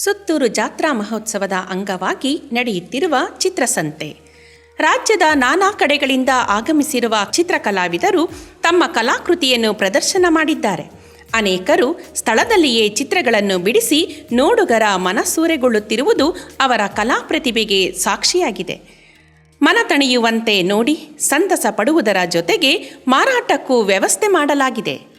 ಸುತ್ತೂರು ಜಾತ್ರಾ ಮಹೋತ್ಸವದ ಅಂಗವಾಗಿ ನಡೆಯುತ್ತಿರುವ ಚಿತ್ರಸಂತೆ. ರಾಜ್ಯದ ನಾನಾ ಕಡೆಗಳಿಂದ ಆಗಮಿಸಿರುವ ಚಿತ್ರಕಲಾವಿದರು ತಮ್ಮ ಕಲಾಕೃತಿಯನ್ನು ಪ್ರದರ್ಶನ ಮಾಡಿದ್ದಾರೆ. ಅನೇಕರು ಸ್ಥಳದಲ್ಲಿಯೇ ಚಿತ್ರಗಳನ್ನು ಬಿಡಿಸಿ ನೋಡುಗರ ಮನಸೂರೆಗೊಳ್ಳುತ್ತಿರುವುದು ಅವರ ಕಲಾ ಪ್ರತಿಭೆಗೆ ಸಾಕ್ಷಿಯಾಗಿದೆ. ಮನತಣಿಯುವಂತೆ ನೋಡಿ ಸಂತಸ ಪಡುವುದರ ಜೊತೆಗೆ ಮಾರಾಟಕ್ಕೂ ವ್ಯವಸ್ಥೆ ಮಾಡಲಾಗಿದೆ.